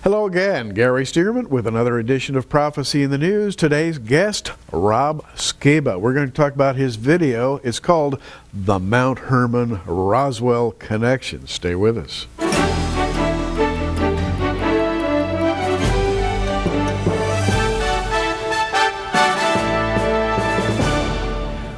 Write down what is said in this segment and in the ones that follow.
Hello again, Gary Stearman with another edition of Prophecy in the News. Today's guest, Rob Skiba. We're going to talk about his video. It's called The Mount Hermon Roswell Connection. Stay with us.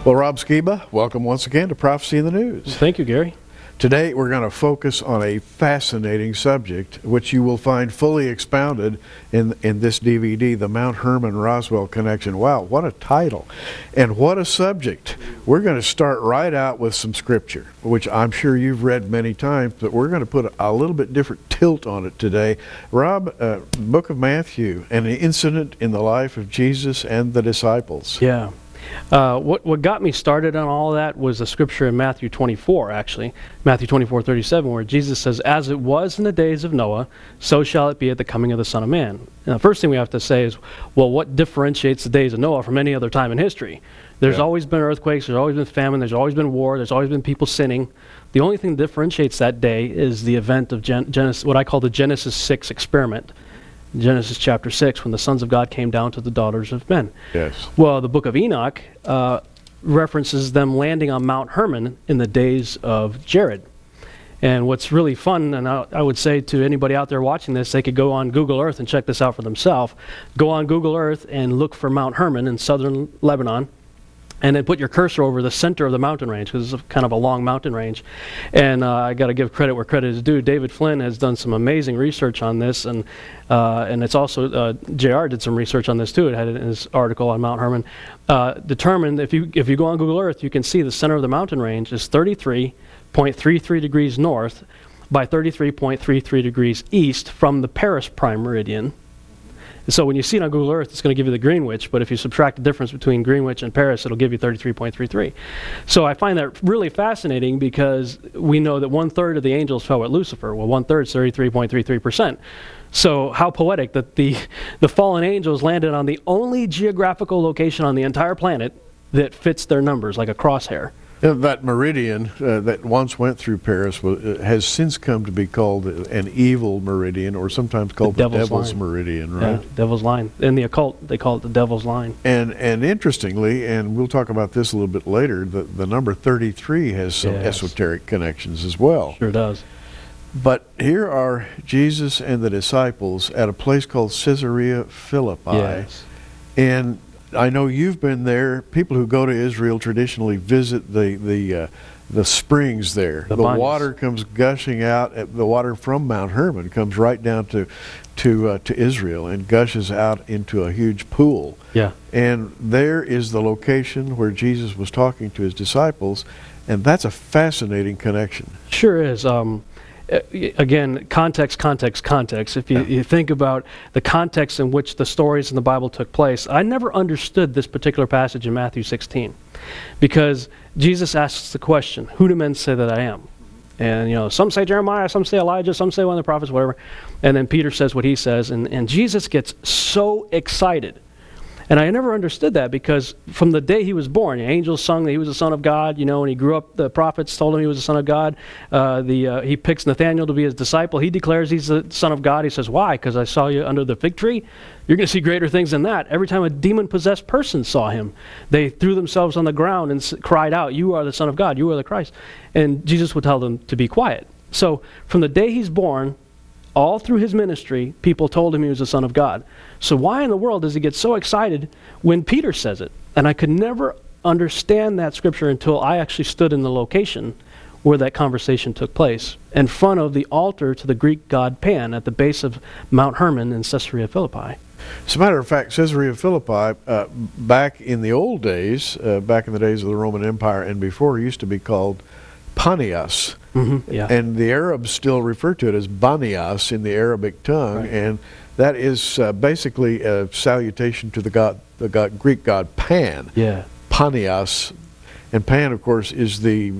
Well, Rob Skiba, welcome once again to Prophecy in the News. Thank you, Gary. Today we're going to focus on a fascinating subject, which you will find fully expounded in this DVD, The Mount Hermon Roswell Connection. Wow, what a title and what a subject. We're going to start right out with some scripture, which I'm sure you've read many times, but we're going to put a little bit different tilt on it today. Rob, Book of Matthew, an incident in the life of Jesus and the disciples. Yeah. What got me started on all of that was the scripture in Matthew 24, actually. Matthew 24:37, where Jesus says, "As it was in the days of Noah, so shall it be at the coming of the Son of Man." And the first thing we have to say is, well, what differentiates the days of Noah from any other time in history? There's always been earthquakes, there's always been famine, there's always been war, there's always been people sinning. The only thing that differentiates that day is the event of Genesis, what I call the Genesis 6 experiment. Genesis chapter 6, when the sons of God came down to the daughters of men. Yes. Well, the book of Enoch references them landing on Mount Hermon in the days of Jared. And what's really fun, and I would say to anybody out there watching this, they could go on Google Earth and check this out for themselves. Go on Google Earth and look for Mount Hermon in southern Lebanon, and then put your cursor over the center of the mountain range, because it's kind of a long mountain range. And I got to give credit where credit is due. David Flynn has done some amazing research on this, and it's also JR did some research on this too. It had it in his article on Mount Hermon. Determined if you go on Google Earth, you can see the center of the mountain range is 33.33 degrees north by 33.33 degrees east from the Paris prime meridian. So when you see it on Google Earth, it's going to give you the Greenwich, but if you subtract the difference between Greenwich and Paris, it'll give you 33.33. So I find that really fascinating, because we know that 1/3 of the angels fell with Lucifer. Well, 1/3 is 33.33%. So how poetic that the fallen angels landed on the only geographical location on the entire planet that fits their numbers like a crosshair. That meridian that once went through Paris has since come to be called an evil meridian, or sometimes called the devil's meridian, right? Yeah, devil's line. In the occult, they call it the devil's line. And interestingly, and we'll talk about this a little bit later, the number 33 has some esoteric connections as well. Sure does. But here are Jesus and the disciples at a place called Caesarea Philippi. Yes. And I know you've been there. People who go to Israel traditionally visit the springs there. The water comes gushing out. The water from Mount Hermon comes right down to Israel and gushes out into a huge pool. Yeah. And there is the location where Jesus was talking to his disciples, and that's a fascinating connection. Sure is. Again, context. If you think about the context in which the stories in the Bible took place, I never understood this particular passage in Matthew 16, because Jesus asks the question, "Who do men say that I am?" And some say Jeremiah, some say Elijah, some say one of the prophets, whatever. And then Peter says what he says, and Jesus gets so excited. And I never understood that, because from the day he was born, the angels sung that he was the Son of God, and he grew up, the prophets told him he was the Son of God. He picks Nathanael to be his disciple. He declares he's the Son of God. He says, "Why? Because I saw you under the fig tree. You're going to see greater things than that." Every time a demon-possessed person saw him, they threw themselves on the ground and cried out, "You are the Son of God. You are the Christ." And Jesus would tell them to be quiet. So from the day he's born, all through his ministry, people told him he was the Son of God. So why in the world does he get so excited when Peter says it? And I could never understand that scripture until I actually stood in the location where that conversation took place, in front of the altar to the Greek god Pan at the base of Mount Hermon in Caesarea Philippi. As a matter of fact, Caesarea Philippi, back in the old days, back in the days of the Roman Empire and before, used to be called Panias. Mm-hmm, yeah. And the Arabs still refer to it as Banias in the Arabic tongue, right. And that is basically a salutation to the Greek god Pan. Yeah. Panias, and Pan, of course, is the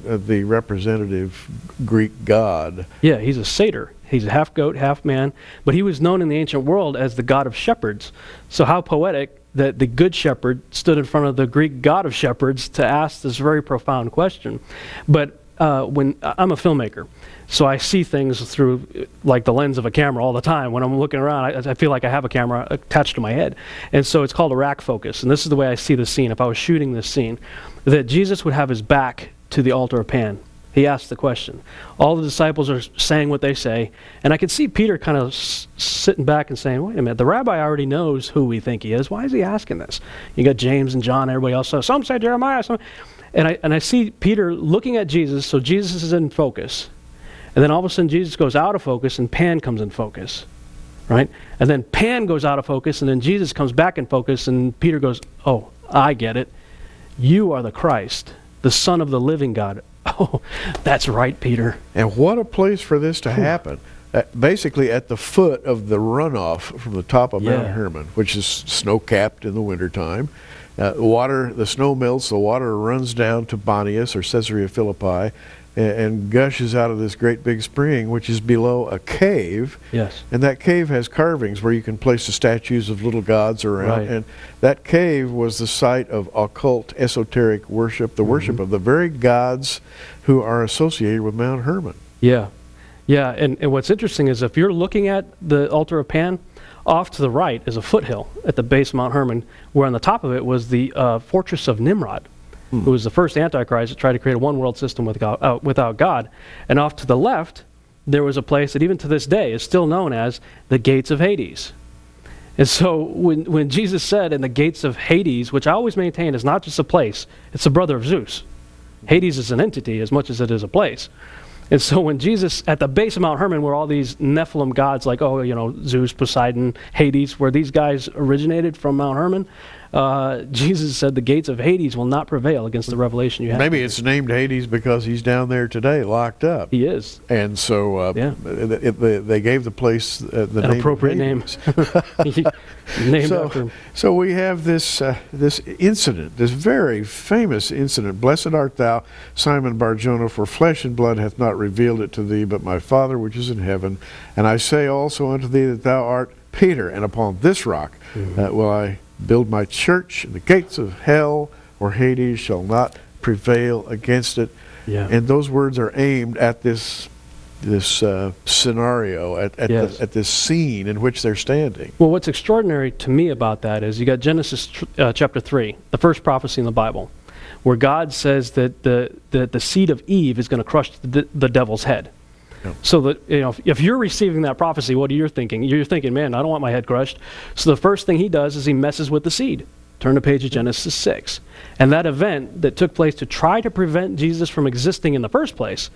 representative Greek god. Yeah, he's a satyr. He's a half goat, half man, but he was known in the ancient world as the god of shepherds. So how poetic that the good shepherd stood in front of the Greek god of shepherds to ask this very profound question. But when I'm a filmmaker, so I see things through like the lens of a camera all the time. When I'm looking around, I feel like I have a camera attached to my head. And so it's called a rack focus. And this is the way I see the scene. If I was shooting this scene, that Jesus would have his back to the altar of Pan. He asked the question. All the disciples are saying what they say. And I could see Peter kind of sitting back and saying, wait a minute, the rabbi already knows who we think he is. Why is he asking this? You got James and John, everybody else. So some say Jeremiah. And I see Peter looking at Jesus, so Jesus is in focus. And then all of a sudden Jesus goes out of focus and Pan comes in focus. Right? And then Pan goes out of focus and then Jesus comes back in focus and Peter goes, oh, I get it. You are the Christ, the Son of the living God. Oh, that's right, Peter. And what a place for this to happen. Basically at the foot of the runoff from the top of Mount Hermon, which is snow-capped in the wintertime. The snow melts, the water runs down to Bonius or Caesarea Philippi and gushes out of this great big spring, which is below a cave. Yes. And that cave has carvings where you can place the statues of little gods around. Right. And that cave was the site of occult, esoteric worship, the worship of the very gods who are associated with Mount Hermon. Yeah. Yeah, and what's interesting is if you're looking at the altar of Pan, off to the right is a foothill at the base of Mount Hermon, where on the top of it was the fortress of Nimrod, who was the first Antichrist that tried to create a one-world system without God. And off to the left, there was a place that even to this day is still known as the gates of Hades. And so when Jesus said in the gates of Hades, which I always maintain is not just a place, it's the brother of Zeus. Hades is an entity as much as it is a place. And so when Jesus, at the base of Mount Hermon, where all these Nephilim gods like, Zeus, Poseidon, Hades, where these guys originated from Mount Hermon, Jesus said the gates of Hades will not prevail against the revelation you have. Maybe it's named Hades because he's down there today, locked up. He is. And so they gave the place the name. An appropriate name. Named after him. So we have this incident, this very famous incident. Blessed art thou, Simon Bar-Jonah, for flesh and blood hath not revealed it to thee, but my Father which is in heaven. And I say also unto thee that thou art Peter, and upon this rock will I build my church, and the gates of hell or Hades shall not prevail against it. Yeah. And those words are aimed at this scenario, at this scene in which they're standing. Well, what's extraordinary to me about that is you got Genesis chapter 3, the first prophecy in the Bible, where God says that the seed of Eve is going to crush the devil's head. Yeah. So that if you're receiving that prophecy, what are you thinking? You're thinking, man, I don't want my head crushed. So the first thing he does is he messes with the seed. Turn to page of Genesis 6. And that event that took place to try to prevent Jesus from existing in the first place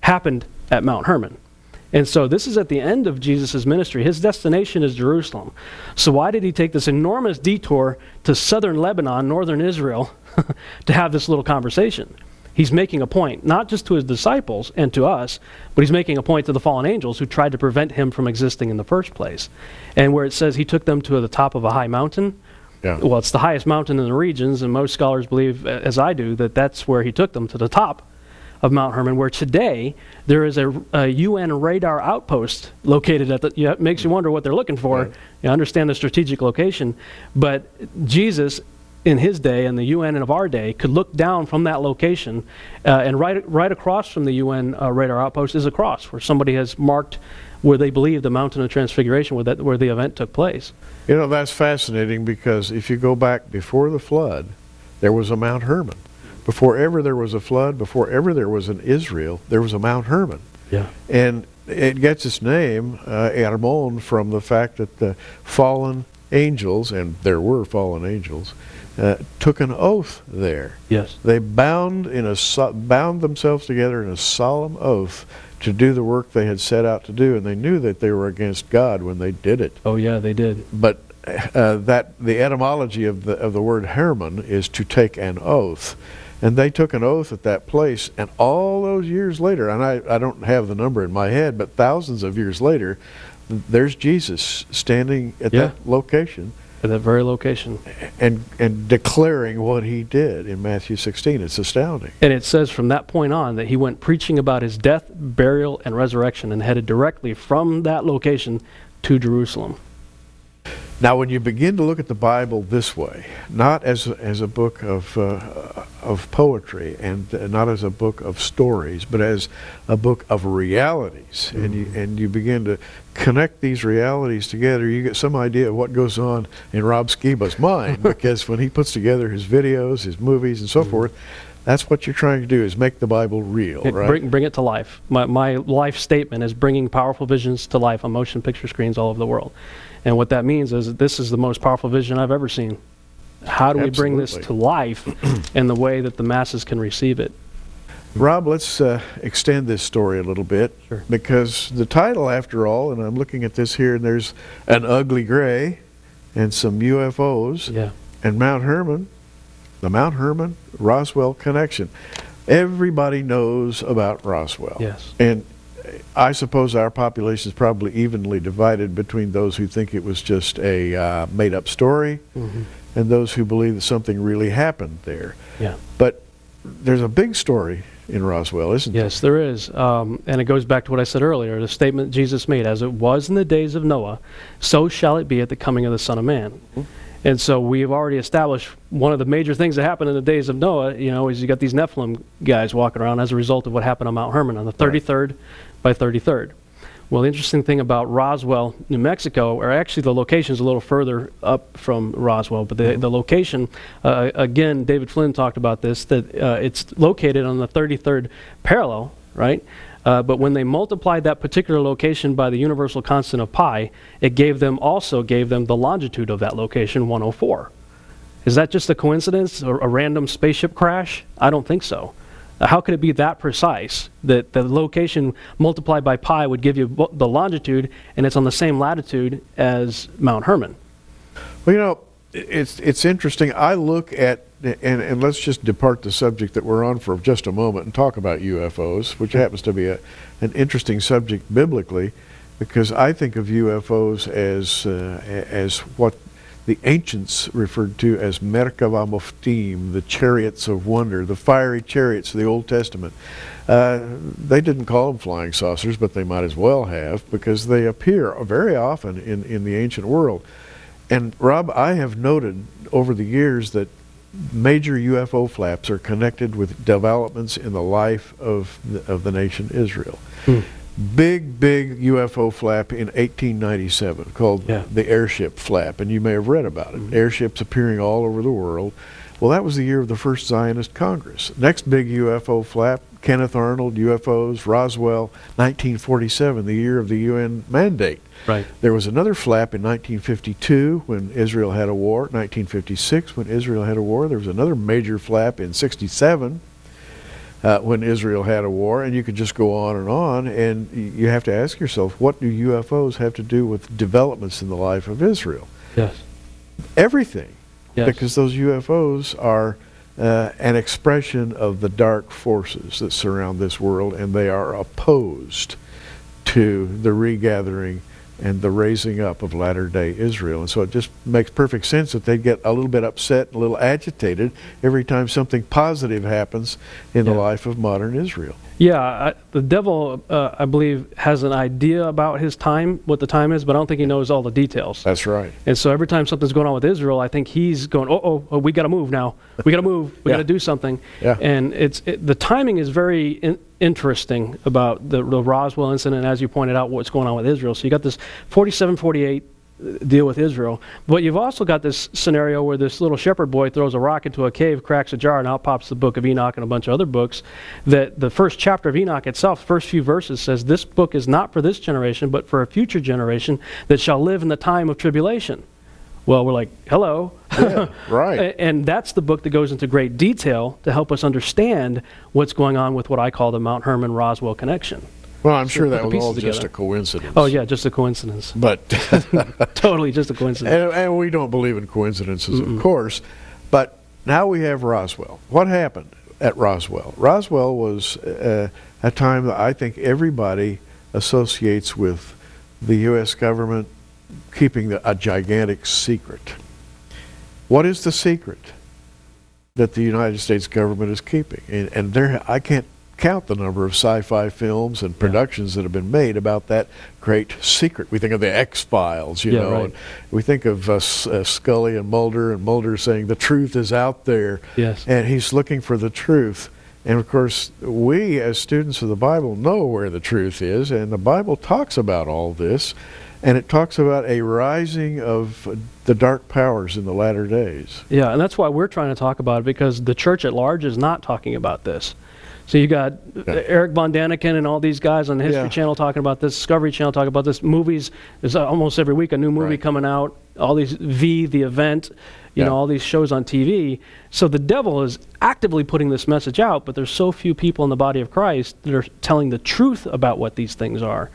happened at Mount Hermon. And so this is at the end of Jesus' ministry. His destination is Jerusalem. So why did he take this enormous detour to southern Lebanon, northern Israel, to have this little conversation? He's making a point, not just to his disciples and to us, but he's making a point to the fallen angels who tried to prevent him from existing in the first place. And where it says he took them to the top of a high mountain, well, it's the highest mountain in the regions, and most scholars believe, as I do, that that's where he took them, to the top of Mount Hermon, where today there is a UN radar outpost located at the, it makes you wonder what they're looking for. Right. You understand the strategic location, but Jesus in his day and the UN of our day could look down from that location, and right across from the UN radar outpost is a cross where somebody has marked where they believe the mountain of transfiguration, where the event took place. That's fascinating, because if you go back before the flood, there was a Mount Hermon. Before ever there was a flood, before ever there was an Israel, there was a Mount Hermon. Yeah. And it gets its name, Hermon, from the fact that the fallen angels, and there were fallen angels, took an oath there. Yes. They bound themselves together in a solemn oath to do the work they had set out to do, and they knew that they were against God when they did it. Oh yeah, they did. But the etymology of the word Hermon is to take an oath. And they took an oath at that place, and all those years later, and I don't have the number in my head, but thousands of years later, there's Jesus standing at that location. At that very location. And declaring what he did in Matthew 16. It's astounding. And it says from that point on that he went preaching about his death, burial, and resurrection, and headed directly from that location to Jerusalem. Now, when you begin to look at the Bible this way, not as a book of poetry and not as a book of stories, but as a book of realities, and you begin to connect these realities together, you get some idea of what goes on in Rob Skiba's mind, because when he puts together his videos, his movies, and so forth, that's what you're trying to do, is make the Bible real, right? Bring it to life. My life statement is bringing powerful visions to life on motion picture screens all over the world. And what that means is that this is the most powerful vision I've ever seen. How do we bring this to life in the way that the masses can receive it? Rob, let's extend this story a little bit, because the title, after all, and I'm looking at this here, and there's an ugly gray and some UFOs and Mount Hermon, the Mount Hermon Roswell connection. Everybody knows about Roswell. Yes. And I suppose our population is probably evenly divided between those who think it was just a made-up story and those who believe that something really happened there. Yeah. But there's a big story in Roswell, isn't there? Yes, there is. And it goes back to what I said earlier, the statement Jesus made, as it was in the days of Noah, so shall it be at the coming of the Son of Man. And so we have already established one of the major things that happened in the days of Noah, is you got these Nephilim guys walking around as a result of what happened on Mount Hermon on the 33rd by 33rd. Well, the interesting thing about Roswell, New Mexico, or actually the location is a little further up from Roswell, but the location, again, David Flynn talked about this, that it's located on the 33rd parallel, right? But when they multiplied that particular location by the universal constant of pi, it also gave them the longitude of that location, 104. Is that just a coincidence or a random spaceship crash? I don't think so. How could it be that precise that the location multiplied by pi would give you the longitude, and it's on the same latitude as Mount Hermon? Well, it's interesting. I look at, and let's just depart the subject that we're on for just a moment and talk about UFOs, which happens to be an interesting subject biblically, because I think of UFOs as what the ancients referred to as Merkava Moftim, the chariots of wonder, the fiery chariots of the Old Testament. They didn't call them flying saucers, but they might as well have, because they appear very often in the ancient world. And Rob, I have noted over the years that major UFO flaps are connected with developments in the life of the nation Israel. Big UFO flap in 1897 called the airship flap, and you may have read about it. Airships appearing all over the world. Well, that was the year of the first Zionist Congress. Next big UFO flap, Kenneth Arnold, UFOs, Roswell, 1947, the year of the UN mandate. Right. There was another flap in 1952 when Israel had a war, 1956 when Israel had a war. There was another major flap in 67 when Israel had a war, and you could just go on, and you have to ask yourself, what do UFOs have to do with developments in the life of Israel? Yes. Everything. Yes. Because those UFOs are an expression of the dark forces that surround this world, and they are opposed to the regathering and the raising up of latter-day Israel. And so it just makes perfect sense that they'd get a little bit upset and a little agitated every time something positive happens in the life of modern Israel. Yeah, the devil, I believe, has an idea about his time, what the time is, but I don't think he knows all the details. That's right. And so every time something's going on with Israel, I think he's going, oh, we got to move now. We got to move. We got to do something. Yeah. And the timing is very interesting about the Roswell incident, as you pointed out, what's going on with Israel. So you got this 47, 48 deal with Israel, but you've also got this scenario where this little shepherd boy throws a rock into a cave, cracks a jar, and out pops the book of Enoch and a bunch of other books. That the first chapter of Enoch itself, first few verses, says this book is not for this generation, but for a future generation that shall live in the time of tribulation. Well, we're like, hello. Yeah, right. And that's the book that goes into great detail to help us understand what's going on with what I call the Mount Hermon Roswell connection. Well, I'm sure that was all just a coincidence. Oh, yeah, just a coincidence. But totally just a coincidence. And we don't believe in coincidences, of course. But now we have Roswell. What happened at Roswell? Roswell was a time that I think everybody associates with the U.S. government keeping a gigantic secret. What is the secret that the United States government is keeping? And there, I can't count the number of sci-fi films and productions that have been made about that great secret. We think of the X-Files, you know, right. and we think of Scully and Mulder saying the truth is out there, Yes. and he's looking for the truth. And of course, we as students of the Bible know where the truth is, and the Bible talks about all this, and it talks about a rising of the dark powers in the latter days. Yeah, and that's why we're trying to talk about it, because the church at large is not talking about this. So you got Eric Von Daniken and all these guys on the History Channel talking about this, Discovery Channel talking about this. Movies, there's almost every week a new movie coming out. All these The Event, you know, all these shows on TV. So the devil is actively putting this message out, but there's so few people in the body of Christ that are telling the truth about what these things are.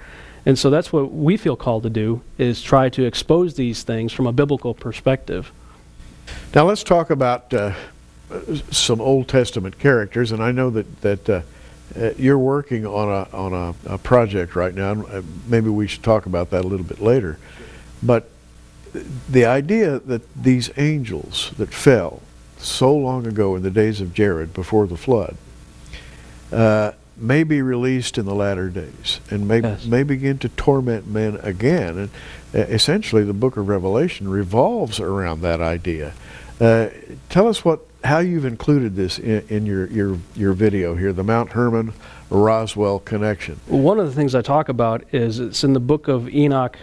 And so that's what we feel called to do, is try to expose these things from a biblical perspective. Now let's talk about some Old Testament characters, and I know that you're working on a project right now, and maybe we should talk about that a little bit later. But the idea that these angels that fell so long ago in the days of Jared before the flood may be released in the latter days and may begin to torment men again. And essentially the book of Revelation revolves around that idea. Tell us how you've included this in your video here, the Mount Hermon Roswell connection. One of the things I talk about is it's in the book of Enoch,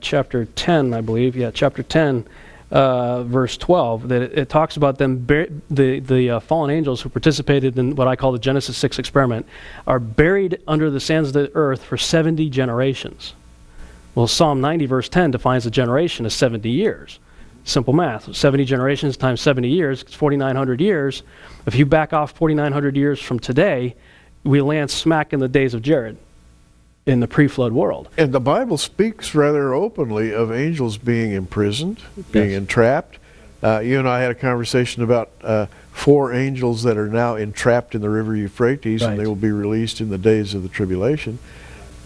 chapter 10, I believe. Yeah, chapter 10, verse 12, that it talks about them, the fallen angels who participated in what I call the Genesis 6 experiment, are buried under the sands of the earth for 70 generations. Well, Psalm 90, verse 10 defines a generation as 70 years. Simple math. 70 generations times 70 years, it's 4,900 years. If you back off 4,900 years from today, we land smack in the days of Jared in the pre-flood world. And the Bible speaks rather openly of angels being imprisoned, being entrapped. You and I had a conversation about 4 angels that are now entrapped in the river Euphrates, and they will be released in the days of the tribulation.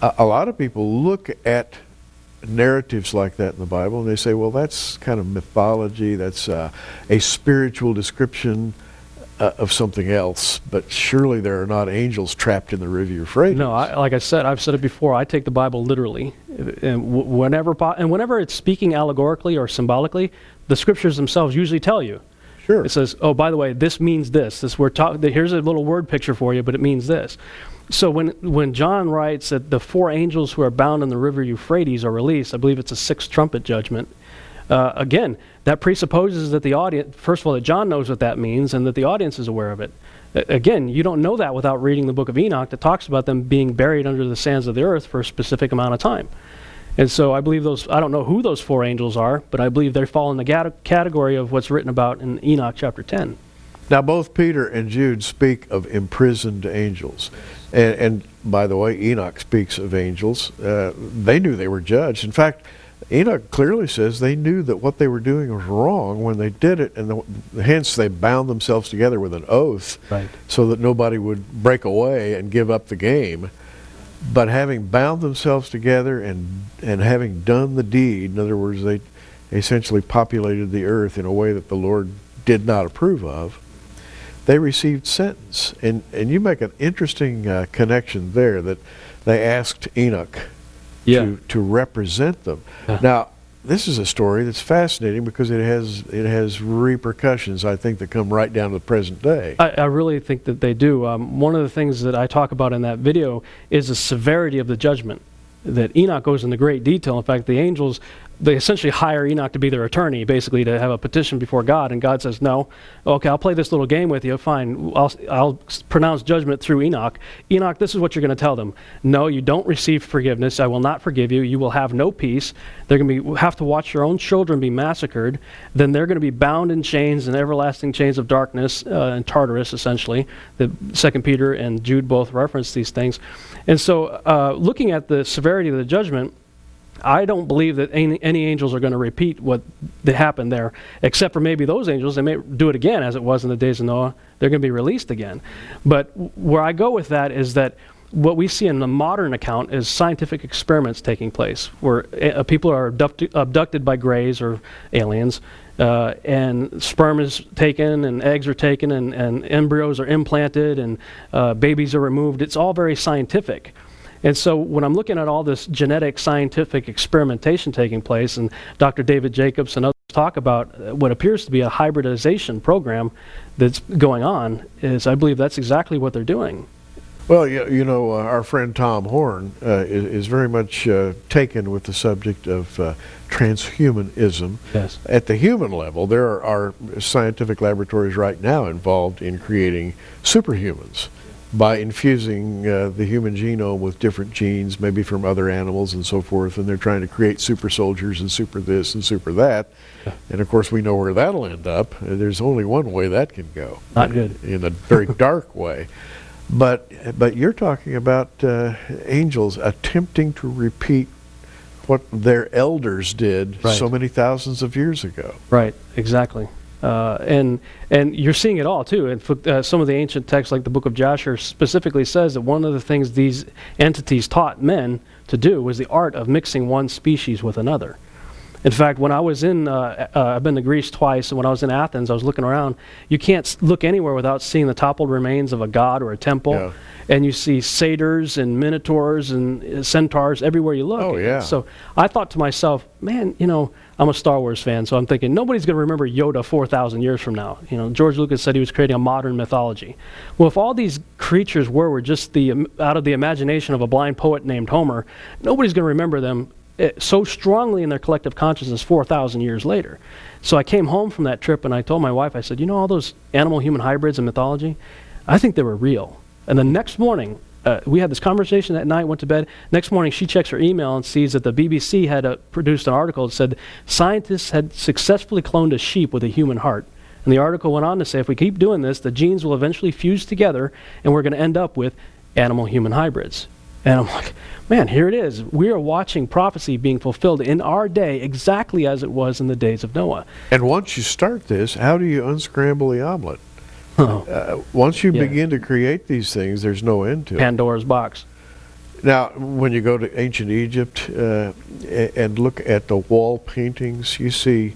A lot of people look at narratives like that in the Bible, and they say, well, that's kind of mythology, that's a spiritual description of something else, but surely there are not angels trapped in the river Euphrates. No, like I said, I've said it before, I take the Bible literally. And whenever it's speaking allegorically or symbolically, the scriptures themselves usually tell you. Sure. It says, oh, by the way, this means this. Here's a little word picture for you, but it means this. So when John writes that the 4 angels who are bound in the river Euphrates are released, I believe it's a 6th trumpet judgment. Again, that presupposes that the audience, first of all, that John knows what that means and that the audience is aware of it. Again, you don't know that without reading the book of Enoch that talks about them being buried under the sands of the earth for a specific amount of time. And so I believe I don't know who those 4 angels are, but I believe they fall in the category of what's written about in Enoch chapter 10. Now, both Peter and Jude speak of imprisoned angels. And by the way, Enoch speaks of angels. They knew they were judged. In fact, Enoch clearly says they knew that what they were doing was wrong when they did it, and hence they bound themselves together with an oath so that nobody would break away and give up the game. But having bound themselves together and having done the deed, in other words, they essentially populated the earth in a way that the Lord did not approve of, they received sentence. And you make an interesting connection there, that they asked Enoch to represent them. Now, this is a story that's fascinating because it has repercussions, I think, that come right down to the present day. I really think that they do. One of the things that I talk about in that video is the severity of the judgment, that Enoch goes into great detail. In fact, the angels, they essentially hire Enoch to be their attorney, basically to have a petition before God, and God says, no, okay, I'll play this little game with you, fine, I'll pronounce judgment through Enoch. Enoch, this is what you're going to tell them. No, you don't receive forgiveness, I will not forgive you, you will have no peace, they're going to have to watch your own children be massacred, then they're going to be bound in chains and everlasting chains of darkness, and Tartarus, essentially. The 2 Peter and Jude both reference these things. And so, looking at the severity of the judgment, I don't believe that any angels are going to repeat what happened there, except for maybe those angels. They may do it again, as it was in the days of Noah. They're going to be released again. But where I go with that is that what we see in the modern account is scientific experiments taking place where people are abducted by greys or aliens, and sperm is taken and eggs are taken and embryos are implanted and babies are removed. It's all very scientific. And so when I'm looking at all this genetic scientific experimentation taking place, and Dr. David Jacobs and others talk about what appears to be a hybridization program that's going on, is I believe that's exactly what they're doing. Well, you know, our friend Tom Horn is very much taken with the subject of transhumanism. Yes. At the human level, there are scientific laboratories right now involved in creating superhumans by infusing the human genome with different genes, maybe from other animals and so forth, and they're trying to create super soldiers and super this and super that. Yeah. And of course we know where that'll end up. There's only one way that can go. Not good. In a very dark way. But you're talking about angels attempting to repeat what their elders did so many thousands of years ago. Right, exactly. And you're seeing it all too. And some of the ancient texts, like the Book of Joshua, specifically says that one of the things these entities taught men to do was the art of mixing one species with another. In fact, when I was I've been to Greece twice, and when I was in Athens, I was looking around. You can't look anywhere without seeing the toppled remains of a god or a temple. Yeah. And you see satyrs and minotaurs and centaurs everywhere you look. Oh, yeah. So I thought to myself, man, you know, I'm a Star Wars fan, so I'm thinking nobody's going to remember Yoda 4,000 years from now. You know, George Lucas said he was creating a modern mythology. Well, if all these creatures were just out of the imagination of a blind poet named Homer, nobody's going to remember them so strongly in their collective consciousness 4,000 years later. So I came home from that trip and I told my wife, I said, you know all those animal-human hybrids in mythology? I think they were real. And the next morning, we had this conversation that night, went to bed. Next morning, she checks her email and sees that the BBC had produced an article that said scientists had successfully cloned a sheep with a human heart. And the article went on to say, if we keep doing this, the genes will eventually fuse together and we're going to end up with animal-human hybrids. And I'm like, man, here it is. We are watching prophecy being fulfilled in our day exactly as it was in the days of Noah. And once you start this, how do you unscramble the omelet? Once you begin to create these things, there's no end to it. Pandora's box. Now, when you go to ancient Egypt and look at the wall paintings, you see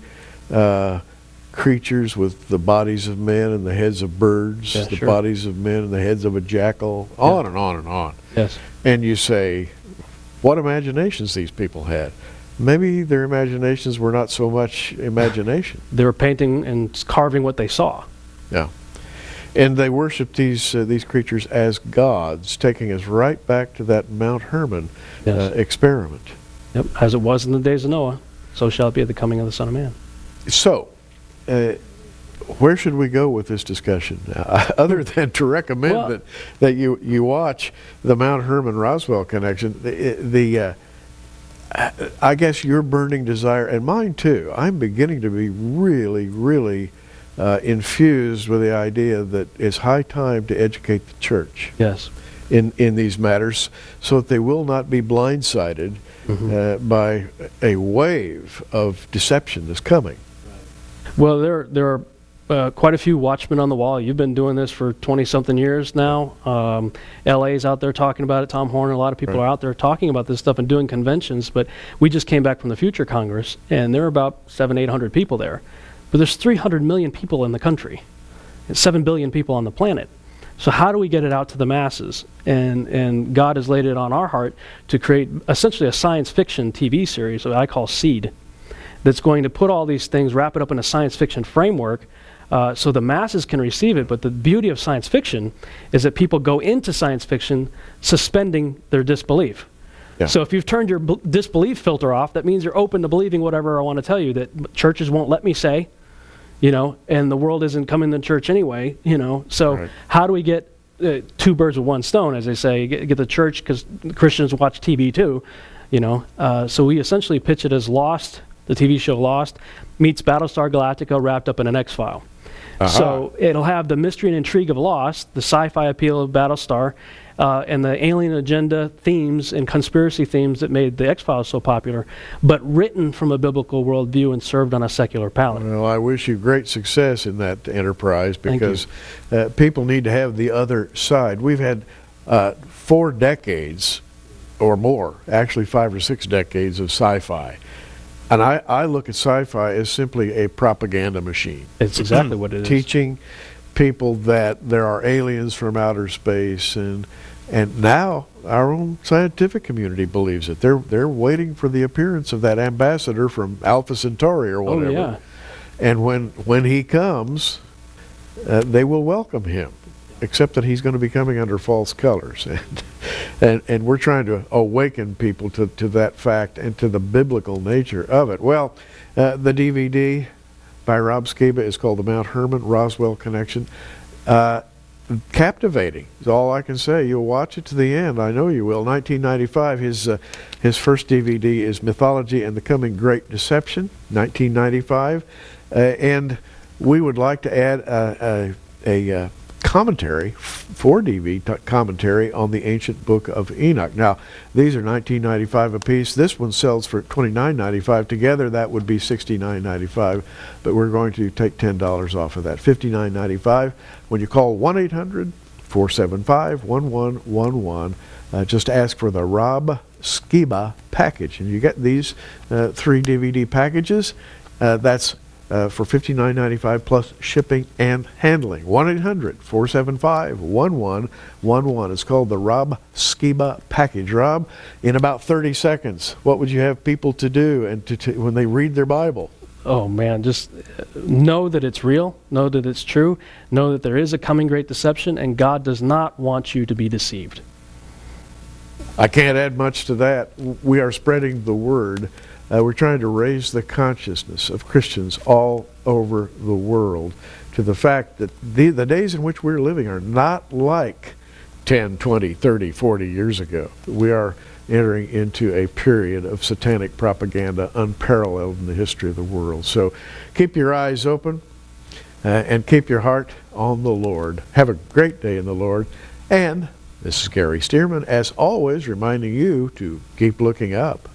creatures with the bodies of men and the heads of birds, bodies of men and the heads of a jackal, on and on and on. Yes. And you say, what imaginations these people had. Maybe their imaginations were not so much imagination. They were painting and carving what they saw. Yeah. And they worshiped these creatures as gods, taking us right back to that Mount Hermon experiment. Yep, as it was in the days of Noah, so shall it be at the coming of the Son of Man. So, where should we go with this discussion? Other than to recommend that you watch the Mount Hermon Roswell connection, I guess your burning desire, and mine too, I'm beginning to be really, really infused with the idea that it's high time to educate the church in these matters so that they will not be blindsided by a wave of deception that's coming. Well, there are quite a few watchmen on the wall. You've been doing this for 20-something years now. LA's out there talking about it. Tom Horner, a lot of people are out there talking about this stuff and doing conventions. But we just came back from the Future Congress, and there are about 700-800 people there. But there's 300 million people in the country, and 7 billion people on the planet. So how do we get it out to the masses? And God has laid it on our heart to create essentially a science fiction TV series that I call Seed, that's going to put all these things, wrap it up in a science fiction framework so the masses can receive it. But the beauty of science fiction is that people go into science fiction suspending their disbelief. Yeah. So if you've turned your disbelief filter off, that means you're open to believing whatever I want to tell you that churches won't let me say, you know, and the world isn't coming to church anyway, you know. So how do we get two birds with one stone, as they say, get the church, because Christians watch TV too, you know. So we essentially pitch it as Lost, the TV show Lost, meets Battlestar Galactica wrapped up in an X-File. So it'll have the mystery and intrigue of Lost, the sci-fi appeal of Battlestar, and the alien agenda themes and conspiracy themes that made the X-Files so popular, but written from a biblical worldview and served on a secular palette. Well, I wish you great success in that enterprise, because people need to have the other side. We've had 4 decades or more, actually 5 or 6 decades of sci-fi. And I look at sci-fi as simply a propaganda machine. It's exactly what it is. Teaching people that there are aliens from outer space, and now our own scientific community believes it. They're waiting for the appearance of that ambassador from Alpha Centauri or whatever. Oh, yeah. And when he comes, they will welcome him, except that he's going to be coming under false colors. And we're trying to awaken people to that fact and to the biblical nature of it. Well, the DVD by Rob Skiba is called The Mount Hermon Roswell Connection. Captivating is all I can say. You'll watch it to the end. I know you will. 1995, his first DVD is Mythology and the Coming Great Deception, 1995. And we would like to add a commentary, 4DV commentary on the ancient book of Enoch. Now, these are $19.95 a piece. This one sells for $29.95. Together, that would be $69.95. But we're going to take $10 off of that, $59.95. When you call 1-800-475-1111, just ask for the Rob Skiba package, and you get these 3 DVD packages. That's for $59.95 plus shipping and handling. 1-800-475-1111. It's called the Rob Skiba package. Rob, in about 30 seconds, what would you have people to do and when they read their Bible? Oh man, just know that it's real, know that it's true, know that there is a coming great deception, and God does not want you to be deceived. I can't add much to that. We are spreading the word. We're trying to raise the consciousness of Christians all over the world to the fact that the days in which we're living are not like 10, 20, 30, 40 years ago. We are entering into a period of satanic propaganda unparalleled in the history of the world. So keep your eyes open and keep your heart on the Lord. Have a great day in the Lord. And this is Gary Stearman, as always, reminding you to keep looking up.